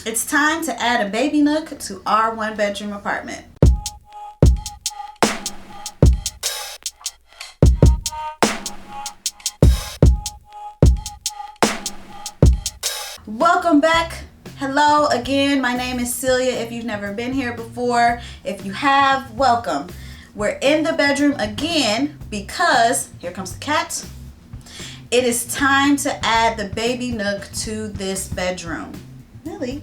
It's time to add a baby nook to our one-bedroom apartment. Welcome back. Hello again. My name is Celia. If you've never been here before, if you have, welcome. We're in the bedroom again because, here comes the cat. It is time to add the baby nook to this bedroom. Really?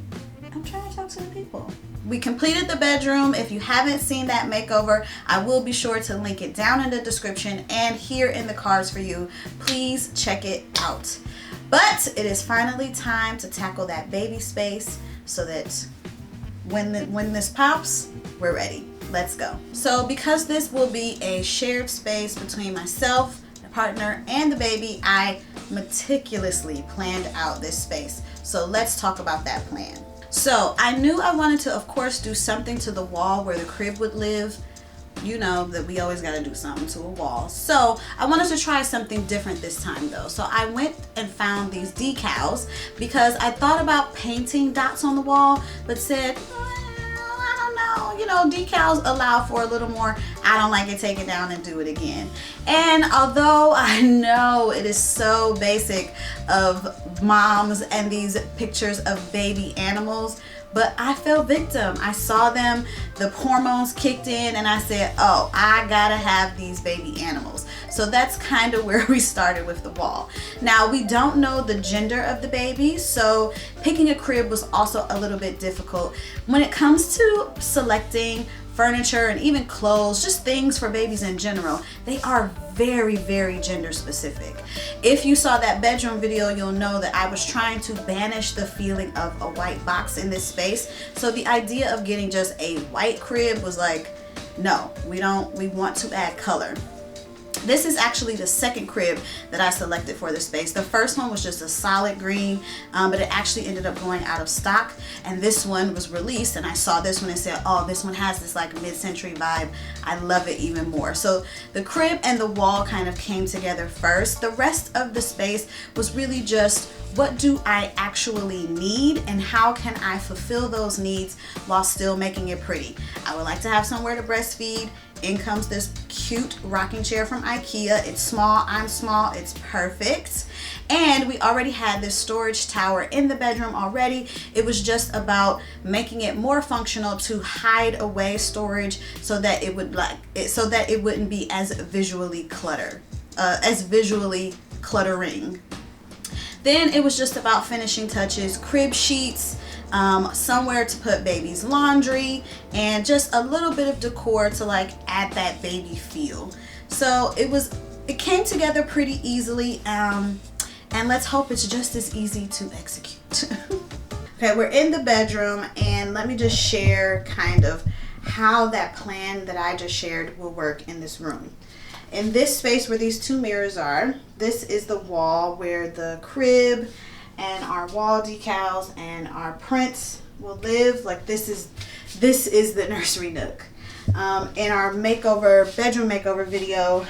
I'm trying to talk to the people. We completed the bedroom. If you haven't seen that makeover, I will be sure to link it down in the description and here in the cards for you. Please check it out. But it is finally time to tackle that baby space so that when this pops, we're ready. Let's go. So because this will be a shared space between myself, the partner, and the baby, I meticulously planned out this space. So let's talk about that plan. So I knew I wanted to, of course, do something to the wall where the crib would live. You know that we always got to do something to a wall. So I wanted to try something different this time though. So I went and found these decals because I thought about painting dots on the wall, but said, I don't know, you know, decals allow for a little more, I don't like it, take it down and do it again. And although I know it is so basic of moms and these pictures of baby animals, but I fell victim. I saw them, the hormones kicked in, and I said, oh, I gotta have these baby animals. So that's kind of where we started with the wall. Now, we don't know the gender of the baby, so picking a crib was also a little bit difficult. When it comes to selecting furniture and even clothes, just things for babies in general, they are very, very gender specific. If you saw that bedroom video, you'll know that I was trying to banish the feeling of a white box in this space. So the idea of getting just a white crib was like, no, we want to add color. This is actually the second crib that I selected for this space. The first one was just a solid green, but it actually ended up going out of stock. And this one was released, and I saw this one and said, oh, this one has this like mid-century vibe. I love it even more. So the crib and the wall kind of came together first. The rest of the space was really just, what do I actually need and how can I fulfill those needs while still making it pretty? I would like to have somewhere to breastfeed. In comes this cute rocking chair from Ikea. It's small, I'm small, it's perfect. And we already had this storage tower in the bedroom already. It was just about making it more functional to hide away storage so that it would it wouldn't be as visually cluttering. Then it was just about finishing touches, crib sheets, somewhere to put baby's laundry, and just a little bit of decor to like add that baby feel. So it came together pretty easily, and let's hope it's just as easy to execute. Okay, we're in the bedroom, and let me just share kind of how that plan that I just shared will work in this room. In this space where these two mirrors are, this is the wall where the crib and our wall decals and our prints will live. Like this is the nursery nook. In our bedroom makeover video,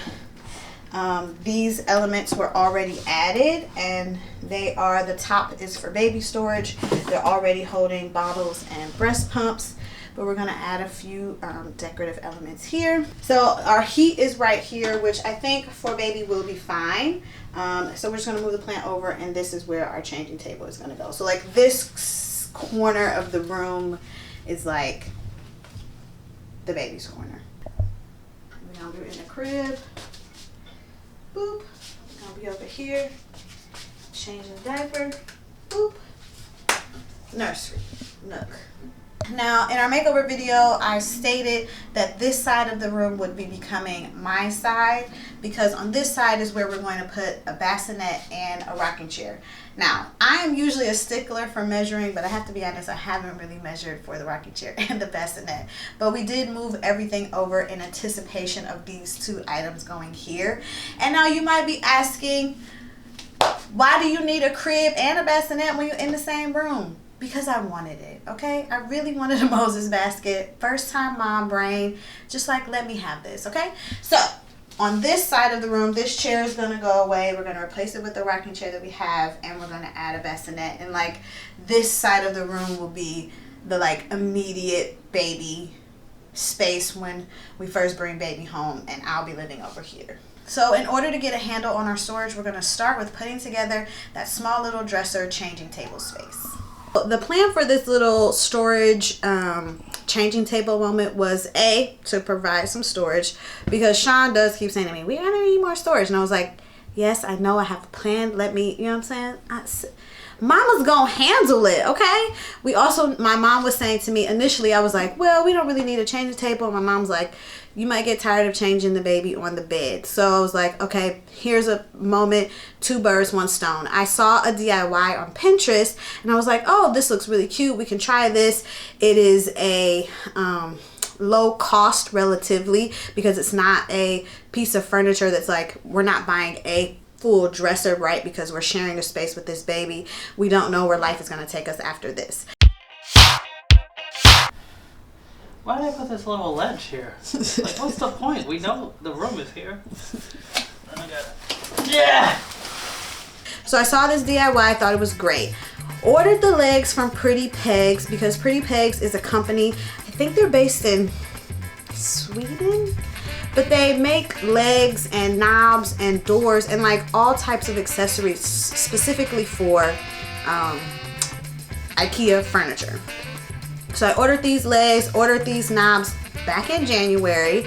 these elements were already added, and the top is for baby storage. They're already holding bottles and breast pumps, but we're gonna add a few decorative elements here. So our heat is right here, which I think for baby will be fine. So we're just gonna move the plant over, and this is where our changing table is gonna go. So like this corner of the room is like the baby's corner. We're gonna do it in the crib. Boop. We're gonna be over here, changing the diaper. Boop. Nursery nook. Now, in our makeover video, I stated that this side of the room would be becoming my side, because on this side is where we're going to put a bassinet and a rocking chair. Now, I am usually a stickler for measuring, but I have to be honest, I haven't really measured for the rocking chair and the bassinet. But we did move everything over in anticipation of these two items going here. And now you might be asking, why do you need a crib and a bassinet when you're in the same room? Because I wanted it, okay? I really wanted a Moses basket. First time mom brain, just like, let me have this, okay? So On this side of the room, this chair is gonna go away. We're gonna replace it with the rocking chair that we have, and we're gonna add a bassinet. And like this side of the room will be the like immediate baby space when we first bring baby home, and I'll be living over here. So in order to get a handle on our storage, we're gonna start with putting together that small little dresser changing table space. The plan for this little storage changing table moment was to provide some storage, because Sean does keep saying to me, we gotta need more storage. And I was like, yes, I know, I have a plan. Let me, you know what I'm saying? Mama's gonna handle it, okay? My mom was saying to me initially, I was like, well, we don't really need a changing table. And my mom's like, you might get tired of changing the baby on the bed. So I was like, okay, here's a moment, 2 birds, 1 stone. I saw a DIY on Pinterest, and I was like, oh, this looks really cute. We can try this. It is a low cost relatively, because it's not a piece of furniture that's like, we're not buying a full dresser, right? Because we're sharing a space with this baby. We don't know where life is going to take us after this. Why did I put this little ledge here? Like, what's the point? We know the room is here. Yeah! So I saw this DIY, I thought it was great. Ordered the legs from Pretty Pegs, because Pretty Pegs is a company, I think they're based in Sweden? But they make legs and knobs and doors and like all types of accessories specifically for Ikea furniture. So I ordered these legs, ordered these knobs back in January,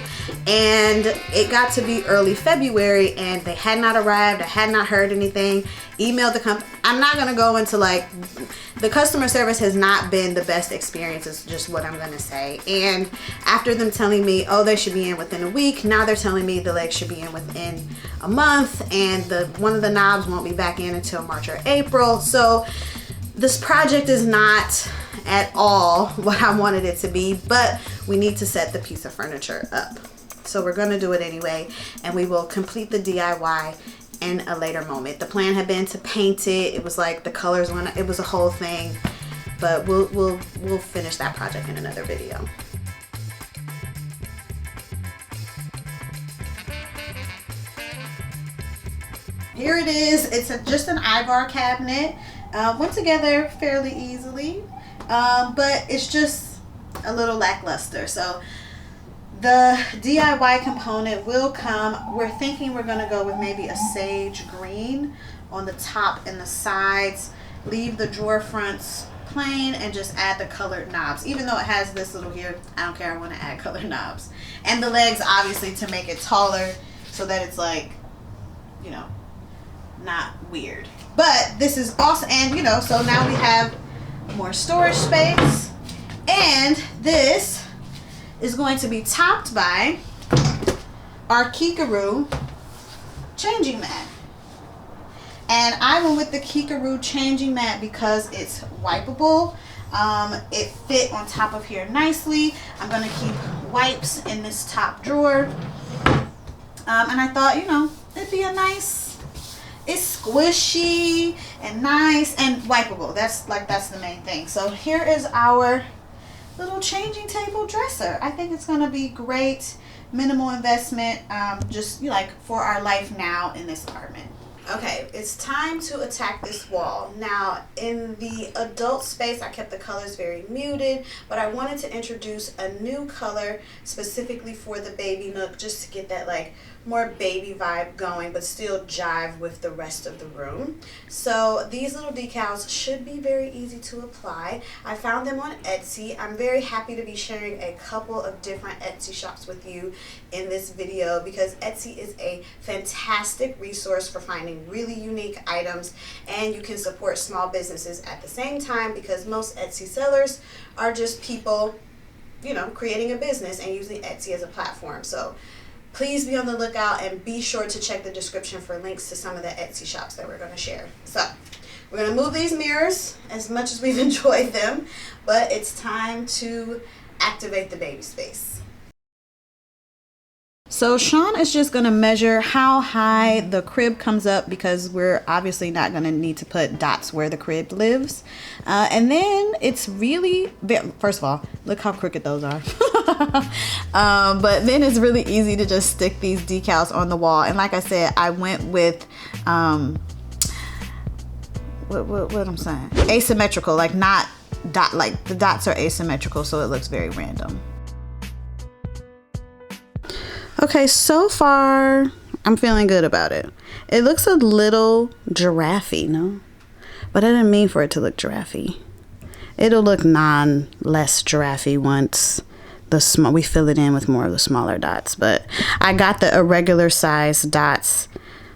and it got to be early February and they had not arrived. I had not heard anything. Emailed the company. I'm not going to go into like, the customer service has not been the best experience, is just what I'm going to say. And after them telling me, oh, they should be in within a week, now they're telling me the legs should be in within a month, and one of the knobs won't be back in until March or April. So this project is not at all what I wanted it to be, but we need to set the piece of furniture up. So we're going to do it anyway, and we will complete the DIY in a later moment. The plan had been to paint it. It was like the colors went, it was a whole thing, but we'll finish that project in another video. Here it is. It's just an Ivar cabinet. Went together fairly easily, but it's just a little lackluster. So the DIY component will come. We're thinking we're going to go with maybe a sage green on the top and the sides. Leave the drawer fronts plain and just add the colored knobs. Even though it has this little here, I don't care. I want to add colored knobs. And the legs, obviously, to make it taller so that it's like, you know, not weird. But this is awesome. And, you know, so now we have more storage space. And this is going to be topped by our Kikaroo changing mat. And I went with the Kikaroo changing mat because it's wipeable. It fit on top of here nicely. I'm going to keep wipes in this top drawer. And I thought, you know, it'd be a nice, it's squishy and nice and wipeable. That's the main thing. So here is our little changing table dresser. I think it's going to be great. Minimal investment, just like for our life now in this apartment. Okay, it's time to attack this wall. Now, in the adult space, I kept the colors very muted, but I wanted to introduce a new color specifically for the baby Nook, just to get that like more baby vibe going, but still jive with the rest of the room. So these little decals should be very easy to apply. I found them on Etsy. I'm very happy to be sharing a couple of different Etsy shops with you in this video, because Etsy is a fantastic resource for finding really unique items, and you can support small businesses at the same time, because most Etsy sellers are just people, you know, creating a business and using Etsy as a platform. So please be on the lookout and be sure to check the description for links to some of the Etsy shops that we're going to share. So we're going to move these mirrors as much as we've enjoyed them, but it's time to activate the baby space. So Sean is just going to measure how high the crib comes up, because we're obviously not going to need to put dots where the crib lives. And then it's really, first of all, look how crooked those are. But then it's really easy to just stick these decals on the wall. And like I said, I went with what I'm saying, asymmetrical, like not dot, like the dots are asymmetrical, so it looks very random. Okay, so far I'm feeling good about it. It looks a little giraffe-y, no? But I didn't mean for it to look giraffe-y. It'll look less giraffe-y once we fill it in with more of the smaller dots. But I got the irregular size dots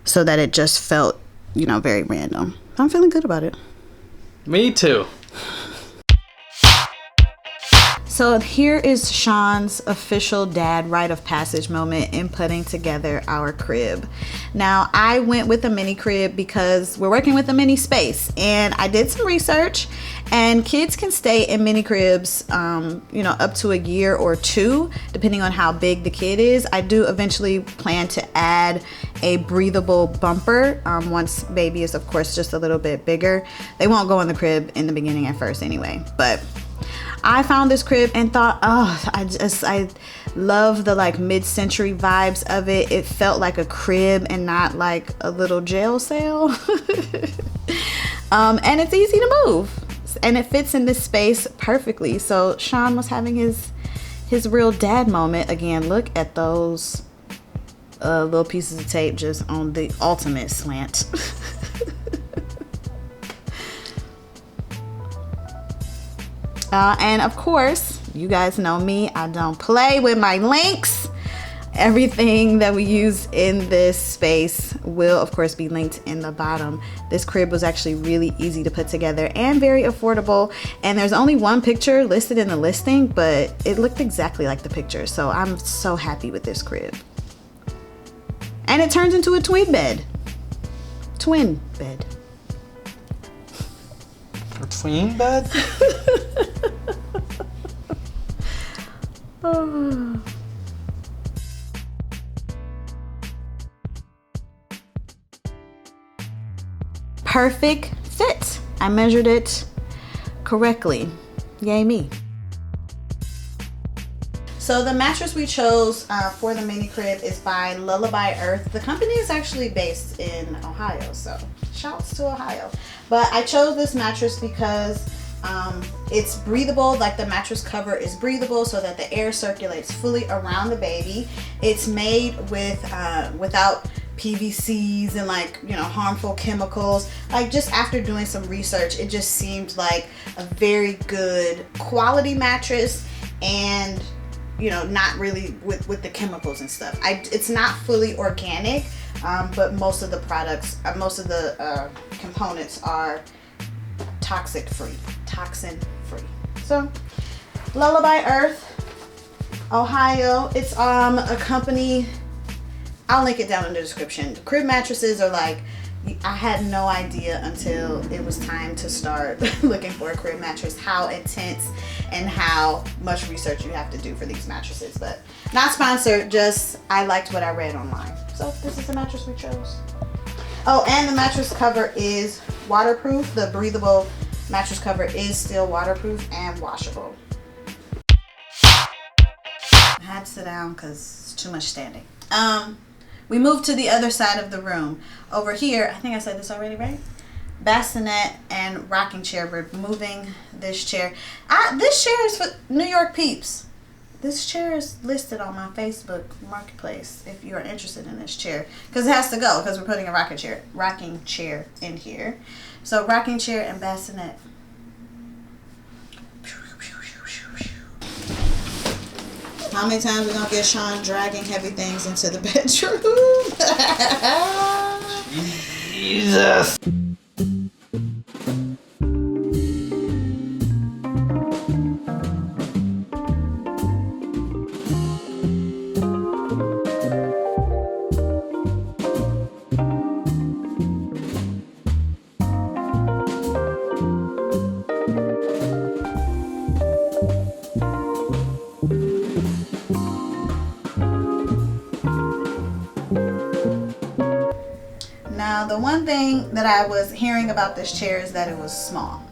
so that it just felt, you know, very random. I'm feeling good about it. Me too. So here is Sean's official dad rite of passage moment in putting together our crib. Now, I went with a mini crib because we're working with a mini space, and I did some research, and kids can stay in mini cribs, you know, up to a year or two, depending on how big the kid is. I do eventually plan to add a breathable bumper once baby is, of course, just a little bit bigger. They won't go in the crib in the beginning at first anyway, but I found this crib and thought, oh, I love the like mid-century vibes of it. It felt like a crib and not like a little jail cell. And it's easy to move, and it fits in this space perfectly. So Sean was having his real dad moment again. Look at those little pieces of tape just on the ultimate slant. And of course, you guys know me, I don't play with my links. Everything that we use in this space will, of course, be linked in the bottom. This crib was actually really easy to put together and very affordable. And there's only one picture listed in the listing, but it looked exactly like the picture. So I'm so happy with this crib. And it turns into a twin bed. Twin bed. A twin bed? Oh. Perfect fit. I measured it correctly. Yay me. So the mattress we chose for the mini crib is by Lullaby Earth. The company is actually based in Ohio, so shouts to Ohio. But I chose this mattress because it's breathable, like the mattress cover is breathable so that the air circulates fully around the baby. It's made with without PVCs and like, you know, harmful chemicals. Like, just after doing some research, it just seemed like a very good quality mattress, and you know, not really with the chemicals and stuff. It's not fully organic, but most of the products, most of the components are toxin free. So Lullaby Earth, Ohio. It's a company, I'll link it down in the description. Crib mattresses are like, I had no idea until it was time to start looking for a crib mattress how intense and how much research you have to do for these mattresses. But not sponsored, just I liked what I read online. So this is the mattress we chose. Oh, and the mattress cover is waterproof. The breathable mattress cover is still waterproof and washable. I had to sit down because it's too much standing. We moved to the other side of the room. Over here, I think I said this already, right? Bassinet and rocking chair. We're moving this chair. This chair is for New York peeps. This chair is listed on my Facebook marketplace if you are interested in this chair, because it has to go because we're putting a rocking chair in here. So rocking chair and bassinet. How many times we gonna get Sean dragging heavy things into the bedroom? Jesus. Now, the one thing that I was hearing about this chair is that it was small.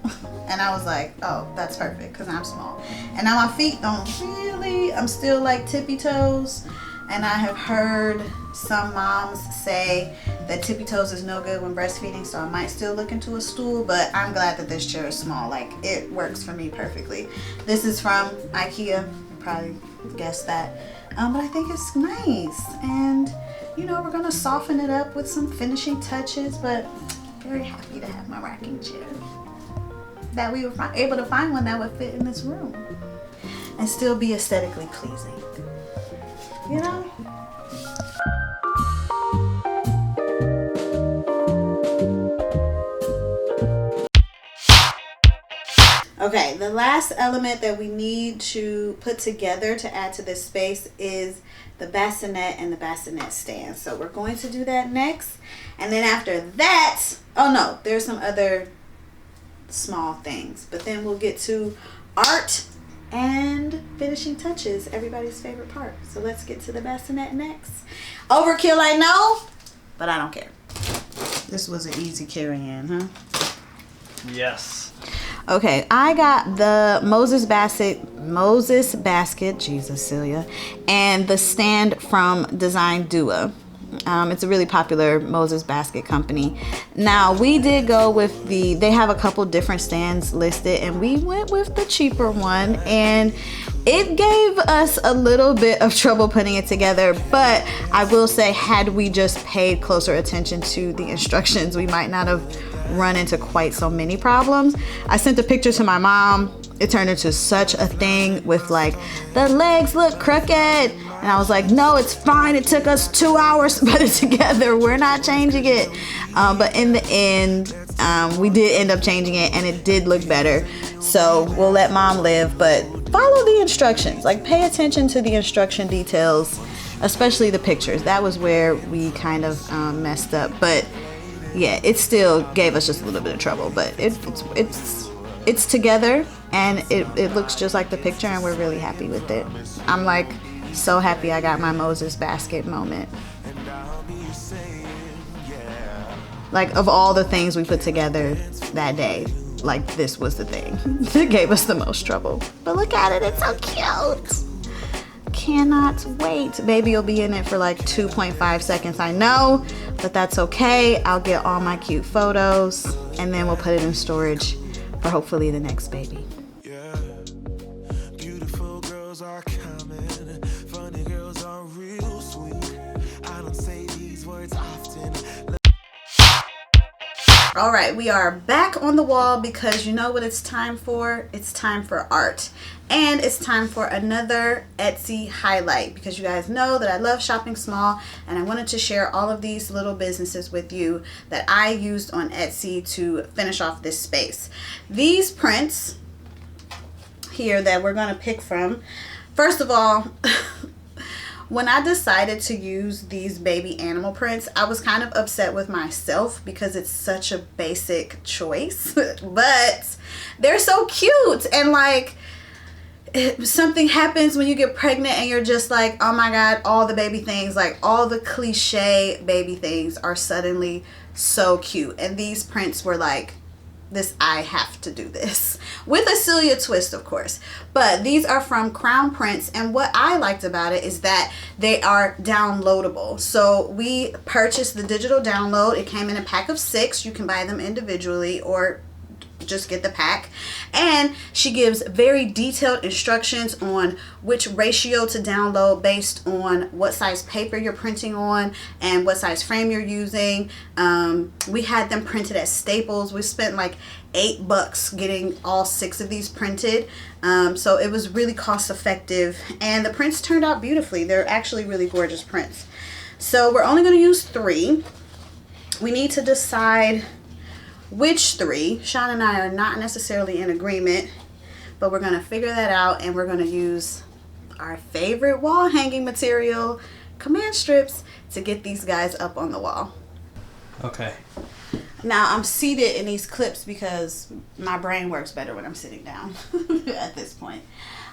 And I was like, oh, that's perfect because I'm small. And now my feet don't really, I'm still like tippy toes. And I have heard some moms say that tippy toes is no good when breastfeeding, so I might still look into a stool, but I'm glad that this chair is small. Like, it works for me perfectly. This is from Ikea. You probably guessed that. But I think it's nice. And, you know, we're going to soften it up with some finishing touches, but very happy to have my rocking chair. That we were able to find one that would fit in this room and still be aesthetically pleasing. You know? Okay, the last element that we need to put together to add to this space is the bassinet and the bassinet stand. So we're going to do that next. And then after that, oh no, there's some other small things. But then we'll get to art and finishing touches, everybody's favorite part. So let's get to the bassinet next. Overkill, I know, but I don't care. This was an easy carry-in, huh? Yes. Okay, I got the Moses basket, Jesus, Celia, and the stand from Design Dua. It's a really popular Moses basket company. Now, we did go with they have a couple different stands listed, and we went with the cheaper one, and it gave us a little bit of trouble putting it together, but I will say, had we just paid closer attention to the instructions, we might not have run into quite so many problems. I sent a picture to my mom. It turned into such a thing with like, the legs look crooked. And I was like, no, it's fine. It took us 2 hours to put it together. We're not changing it. But in the end, we did end up changing it and it did look better. So we'll let mom live, but follow the instructions. Like, pay attention to the instruction details, especially the pictures. That was where we kind of messed up. But yeah, it still gave us just a little bit of trouble. But it's together and it looks just like the picture and we're really happy with it. I'm like so happy I got my Moses basket moment. Like, of all the things we put together that day, like, this was the thing that gave us the most trouble. But look at it, it's so cute. Cannot wait. Baby will be in it for like 2.5 seconds, I know, but that's okay. I'll get all my cute photos and then we'll put it in storage for hopefully the next baby. Yeah. Beautiful girls are coming. Funny girls are real sweet. I don't say these words often. All right, we are back on the wall because you know what it's time for? It's time for art. And it's time for another Etsy highlight because you guys know that I love shopping small and I wanted to share all of these little businesses with you that I used on Etsy to finish off this space. These prints here that we're going to pick from, first of all, when I decided to use these baby animal prints, I was kind of upset with myself because it's such a basic choice, but they're so cute. And like, something happens when you get pregnant and you're just like, oh my God, all the baby things, like all the cliche baby things are suddenly so cute. And these prints were like, this, I have to do this with a Celia twist, of course. But these are from Crown Prints, and what I liked about it is that they are downloadable. So we purchased the digital download. It came in a pack of 6. You can buy them individually or just get the pack, and she gives very detailed instructions on which ratio to download based on what size paper you're printing on and what size frame you're using. We had them printed at Staples. We spent like $8 getting all 6 of these printed, so it was really cost effective and the prints turned out beautifully. They're actually really gorgeous prints. So we're only going to use 3. We need to decide which 3. Sean and I are not necessarily in agreement, but we're going to figure that out, and we're going to use our favorite wall hanging material, command strips, to get these guys up on the wall. Okay. Now I'm seated in these clips because my brain works better when I'm sitting down at this point.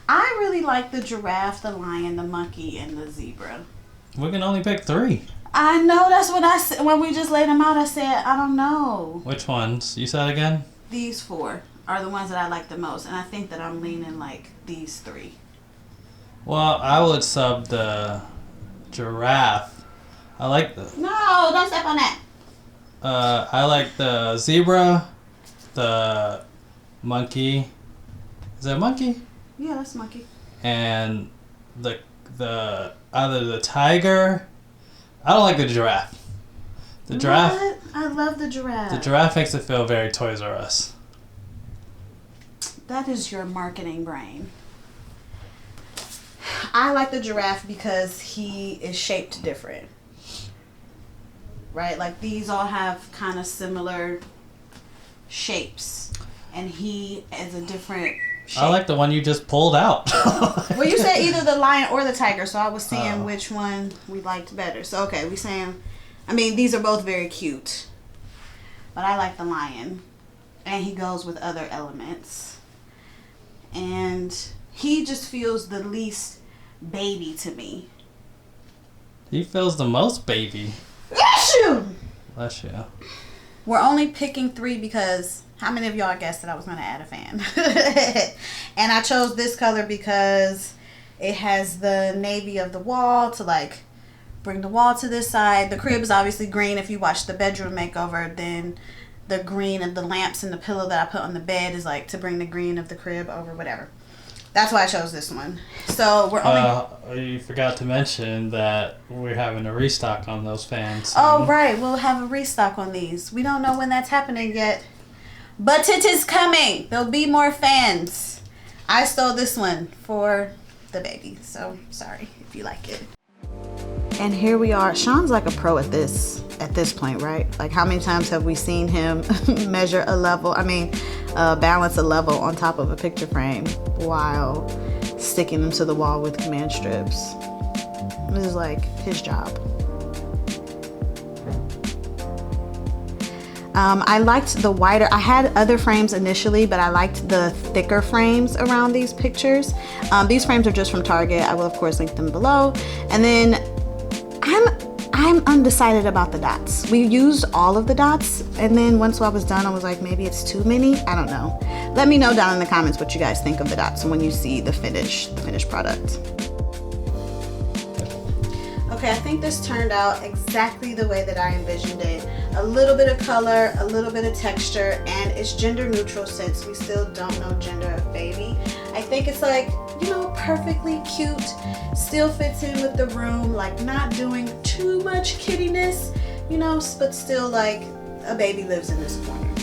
I really like the giraffe, the lion, the monkey, and the zebra. We can only pick 3. I know, that's what I said. When we just laid them out, I said, I don't know. Which ones? You said again? These 4. are the ones that I like the most. And I think that I'm leaning like these three. Well, I would sub the giraffe. I like the... No, don't step on that. I like the zebra, the monkey. Is that a monkey? Yeah, that's a monkey. And the either the tiger. I don't like the giraffe. The giraffe. What? I love the giraffe. The giraffe makes it feel very Toys R Us. That is your marketing brain. I like the giraffe because he is shaped different. Right? Like these all have kind of similar shapes. And he is a different shape. I like the one you just pulled out. Well, you said either the lion or the tiger, so I was seeing which one we liked better. So, okay, we saying, I mean, these are both very cute. But I like the lion. And he goes with other elements. And he just feels the least baby to me. He feels the most baby. Bless you! Bless you. We're only picking 3 because how many of y'all guessed that I was going to add a fan? And I chose this color because it has the navy of the wall to like bring the wall to this side. The crib is obviously green. If you watch the bedroom makeover, then the green of the lamps and the pillow that I put on the bed is like to bring the green of the crib over, whatever. That's why I chose this one. So we're only... You forgot to mention that we're having a restock on those fans. Oh, right. We'll have a restock on these. We don't know when that's happening yet. But it is coming. There'll be more fans. I stole this one for the baby. So, sorry if you like it. And here we are. Sean's like a pro at this point, right? Like, how many times have we seen him measure a level? I mean, balance a level on top of a picture frame while sticking them to the wall with command strips. This is like his job. I liked the wider. I had other frames initially, but I liked the thicker frames around these pictures. These frames are just from Target. I will of course link them below. And then I'm undecided about the dots. We used all of the dots, and then once I was done, I was like, maybe it's too many. I don't know. Let me know down in the comments what you guys think of the dots when you see the finished product. Okay, I think this turned out exactly the way that I envisioned it. A little bit of color, a little bit of texture, and it's gender neutral since we still don't know gender of baby. I think it's like, you know, perfectly cute, still fits in with the room, like not doing too much kiddiness, you know, but still like a baby lives in this corner.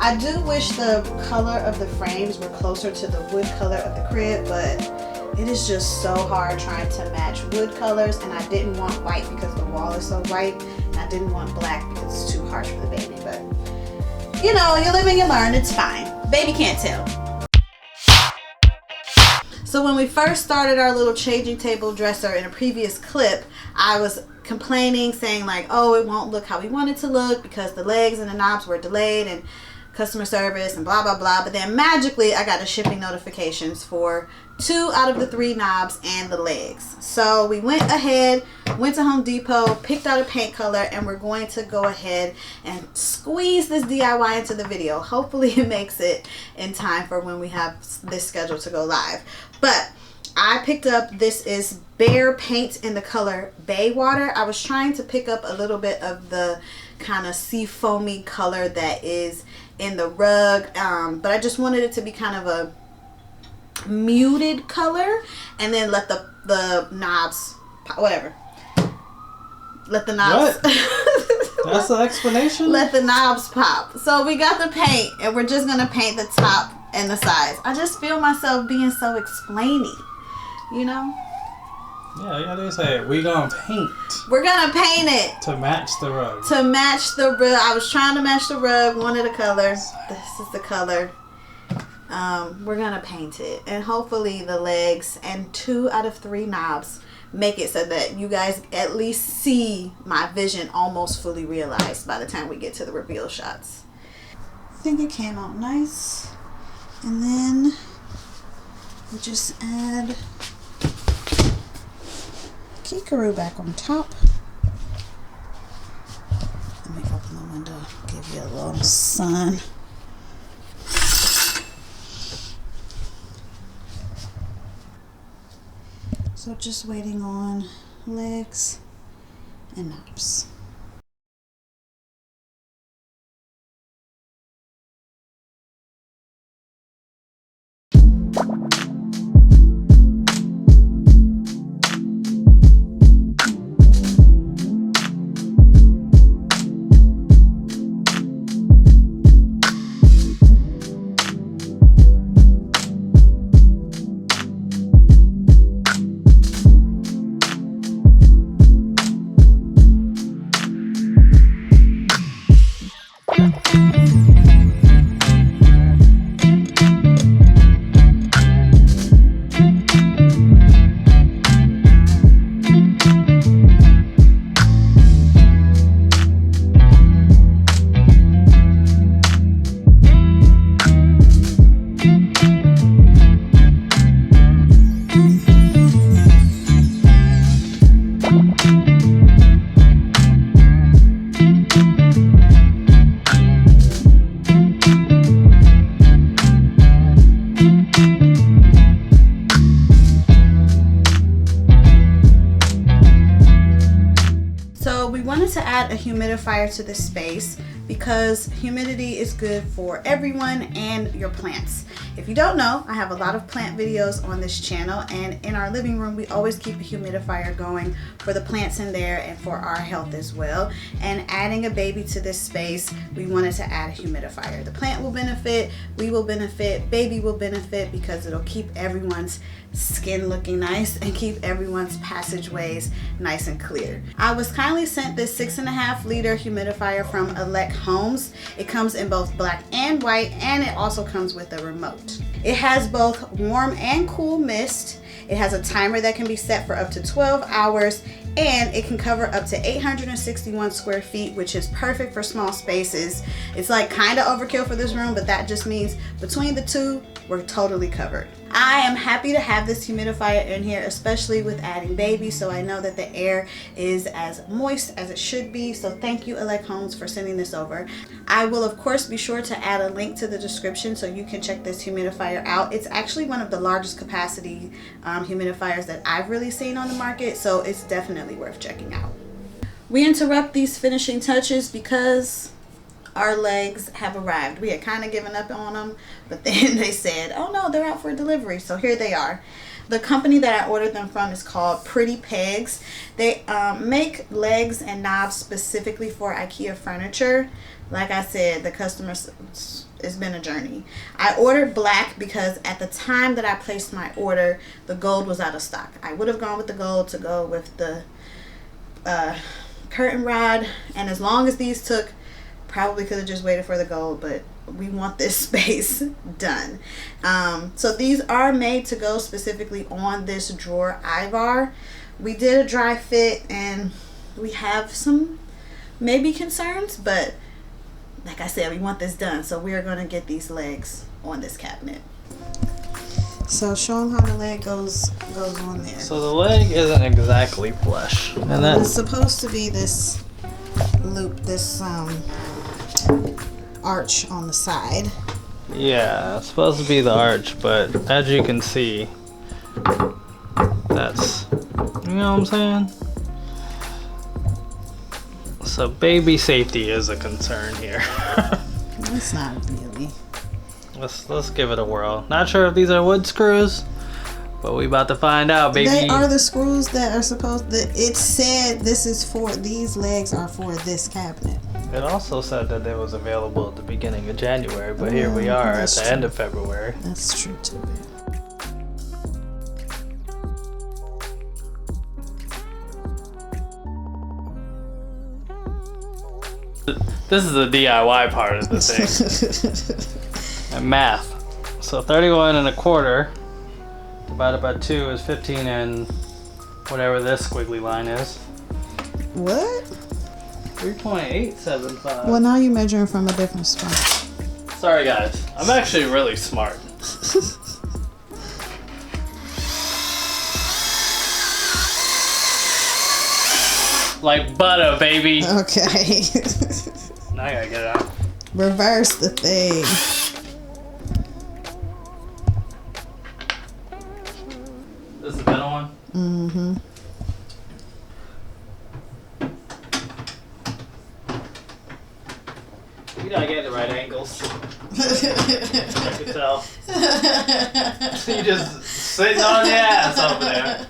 I do wish the color of the frames were closer to the wood color of the crib, but it is just so hard trying to match wood colors, and I didn't want white because the wall is so white, and I didn't want black because it's too harsh for the baby, but you know, you live and you learn, it's fine. Baby can't tell. So when we first started our little changing table dresser in a previous clip, I was complaining, saying like, oh, it won't look how we want it to look because the legs and the knobs were delayed and customer service and blah, blah, blah. But then magically, I got the shipping notifications for 2 out of the 3 knobs and the legs. So we went ahead, went to Home Depot, picked out a paint color, and we're going to go ahead and squeeze this DIY into the video. Hopefully it makes it in time for when we have this scheduled to go live. But I picked up, this is Bear paint in the color Bay Water. I was trying to pick up a little bit of the kind of sea foamy color that is in the rug, but I just wanted it to be kind of a muted color, and then let the knobs pop, whatever. Let the knobs. What? That's the explanation? Let the knobs pop. So we got the paint, and we're just gonna paint the top and the sides. I just feel myself being so explainy, you know? Yeah, you gotta say, we gonna paint. We're gonna paint it. To match the rug. To match the rug. I was trying to match the rug, wanted a color. This is the color. We're gonna paint it. And hopefully the legs and 2 out of 3 knobs make it so that you guys at least see my vision almost fully realized by the time we get to the reveal shots. I think it came out nice. And then we just add Kikaru back on top. Let me open the window, give you a little sun. So just waiting on legs and knobs. To add a humidifier to this space because humidity is good for everyone and your plants. If you don't know, I have a lot of plant videos on this channel, and in our living room we always keep a humidifier going for the plants in there and for our health as well. And adding a baby to this space, we wanted to add a humidifier. The plant will benefit, we will benefit, baby will benefit because it'll keep everyone's skin looking nice and keep everyone's passageways nice and clear. I was kindly sent this 6.5 liter humidifier from Elect Homes. It comes in both black and white, and it also comes with a remote. It has both warm and cool mist. It has a timer that can be set for up to 12 hours, and it can cover up to 861 square feet, which is perfect for small spaces. It's like kind of overkill for this room, but that just means between the two, we're totally covered. I am happy to have this humidifier in here, especially with adding baby, so I know that the air is as moist as it should be. So thank you, Elect Homes, for sending this over. I will of course be sure to add a link to the description so you can check this humidifier out. It's actually one of the largest capacity humidifiers that I've really seen on the market, so it's definitely worth checking out. We interrupt these finishing touches because our legs have arrived. We had kind of given up on them, but then they said, oh no, they're out for delivery. So here they are. The company that I ordered them from is called Pretty Pegs. They make legs and knobs specifically for IKEA furniture. Like I said, the customers, it's been a journey. I ordered black because at the time that I placed my order, the gold was out of stock. I would have gone with the gold to go with the curtain rod, and as long as these took, probably could have just waited for the gold, but we want this space done. So these are made to go specifically on this drawer Ivar. We did a dry fit and we have some maybe concerns, but like I said, we want this done, so we're going to get these legs on this cabinet. So show them how the leg goes on there. So the leg isn't exactly flush, and then it's supposed to be this loop, this arch on the side. Yeah, it's supposed to be the arch, but as you can see, that's, you know what I'm saying? So baby safety is a concern here. It's not really. Let's give it a whirl. Not sure if these are wood screws, but we about to find out, baby. They are the screws that are supposed to, it said this is for, these legs are for this cabinet. It also said that it was available at the beginning of January, but here we are at the end of February. That's true too. This is the DIY part of the thing. And math. So 31 1/4 divided by 2 is 15 and whatever this squiggly line is. What? 3.875. Well, now you're measuring from a different spot. Sorry guys, I'm actually really smart. Like butter, baby. Okay. Now I gotta get it out. Reverse the thing. This is the middle one? Mm-hmm. You gotta get the right angles. I can tell. You just sitting on your ass over there.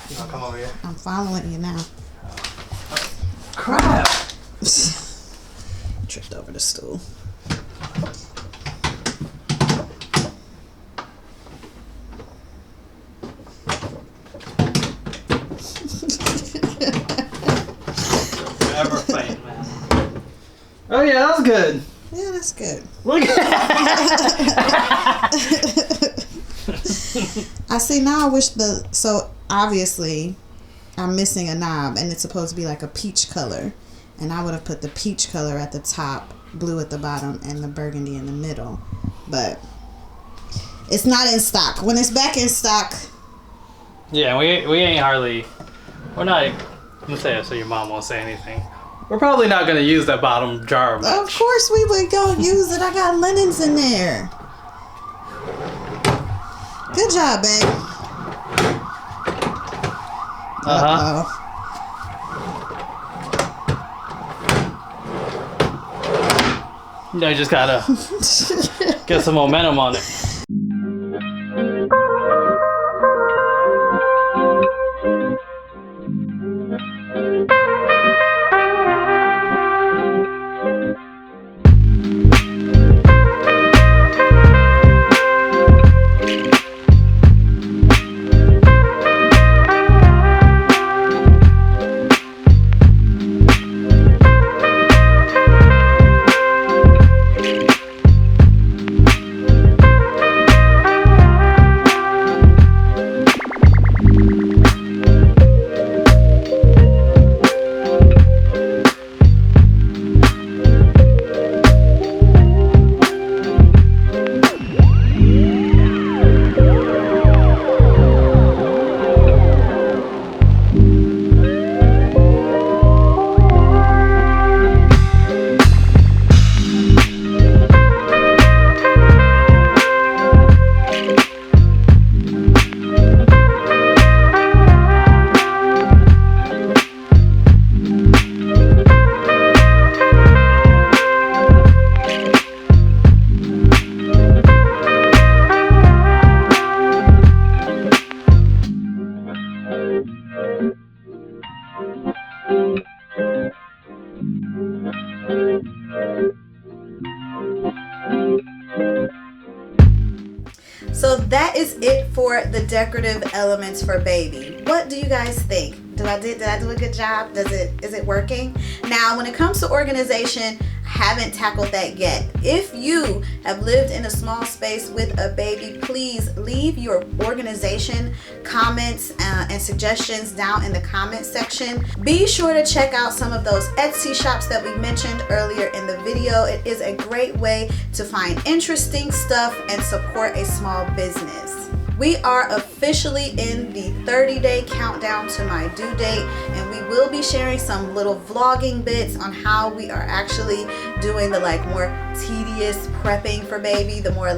You wanna come over here? I'm following you now. Crap! Tripped over the stool. Forever faint, man. Oh yeah, that was good. Yeah, that's good. Look at I see now. I wish so obviously I'm missing a knob and it's supposed to be like a peach color, and I would have put the peach color at the top, blue at the bottom, and the burgundy in the middle, but it's not in stock. When it's back in stock. Yeah, we ain't hardly. We're not. I'm gonna say it so your mom won't say anything. We're probably not gonna use that bottom jar much. Of course we would go use it. I got linens in there. Good job, babe. Uh-huh. You know, you just gotta get some momentum on it. So that is it for the decorative elements for baby. What do you guys think? Did I do a good job? Is it working? Now, when it comes to organization, I haven't tackled that yet. If you have lived in a small space with a baby, please leave your organization comments and suggestions down in the comment section. Be sure to check out some of those Etsy shops that we mentioned earlier in the video. It is a great way to find interesting stuff and support a small business. We are officially in the 30-day countdown to my due date, and we will be sharing some little vlogging bits on how we are actually doing the more tedious prepping for baby, the more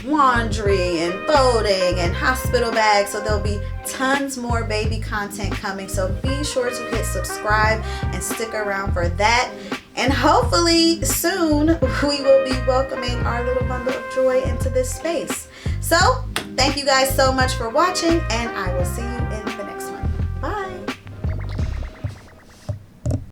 laundry and folding and hospital bags. So there'll be tons more baby content coming, so be sure to hit subscribe and stick around for that. And hopefully soon we will be welcoming our little bundle of joy into this space. So thank you guys so much for watching, and I will see you